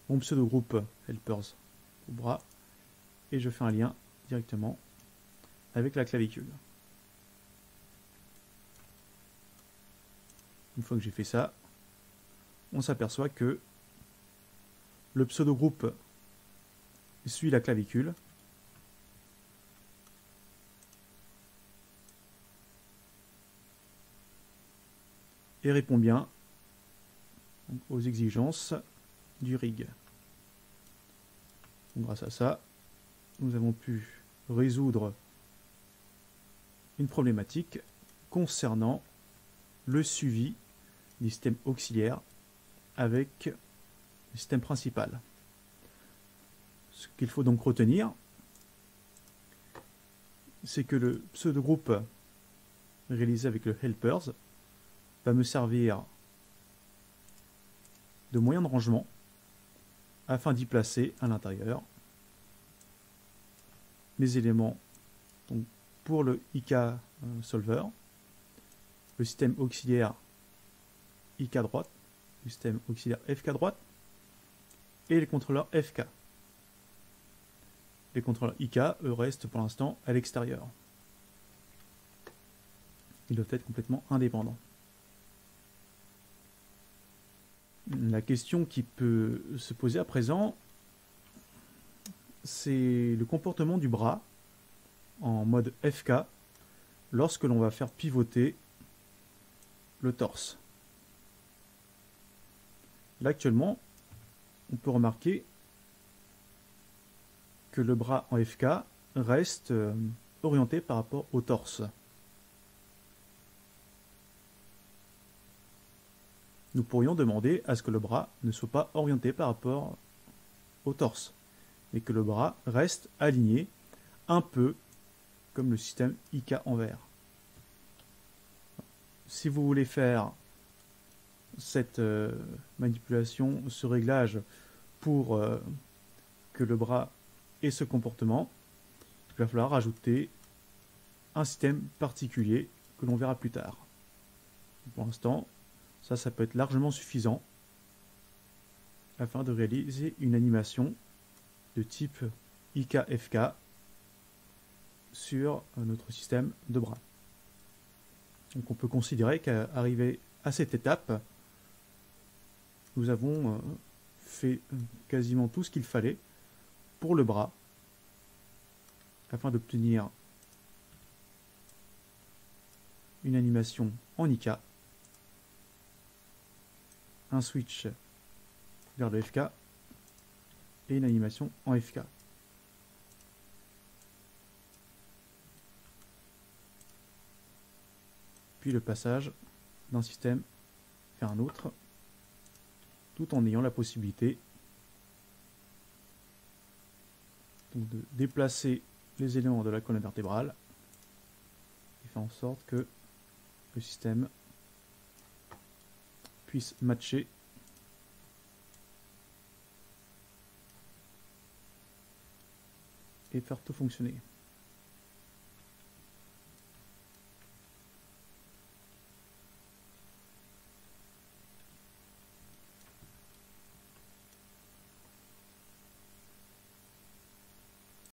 mon pseudo-groupe helpers au bras et je fais un lien directement avec la clavicule. Une fois que j'ai fait ça, on s'aperçoit que le pseudo-groupe suit la clavicule et répond bien aux exigences du rig. Donc, grâce à ça, nous avons pu résoudre une problématique concernant le suivi du système auxiliaire avec le système principal. Ce qu'il faut donc retenir, c'est que le pseudo-groupe réalisé avec le helpers va me servir de moyen de rangement afin d'y placer à l'intérieur les éléments donc, pour le IK solver, le système auxiliaire IK droite, le système auxiliaire FK droite et les contrôleurs FK. Les contrôleurs IK, eux, restent pour l'instant à l'extérieur. Ils doivent être complètement indépendants. La question qui peut se poser à présent, c'est le comportement du bras en mode FK lorsque l'on va faire pivoter le torse. Là actuellement, on peut remarquer que le bras en FK reste orienté par rapport au torse. Nous pourrions demander à ce que le bras ne soit pas orienté par rapport au torse, mais que le bras reste aligné un peu comme le système IK envers. Si vous voulez faire cette manipulation, ce réglage pour que le bras ait ce comportement, il va falloir ajouter un système particulier que l'on verra plus tard. Pour l'instant, ça peut être largement suffisant afin de réaliser une animation de type IK-FK sur notre système de bras. Donc on peut considérer qu'arrivé à cette étape, nous avons fait quasiment tout ce qu'il fallait pour le bras afin d'obtenir une animation en IK, un switch vers le FK et une animation en FK. Puis le passage d'un système vers un autre, tout en ayant la possibilité donc de déplacer les éléments de la colonne vertébrale et faire en sorte que le système puisse matcher et faire tout fonctionner.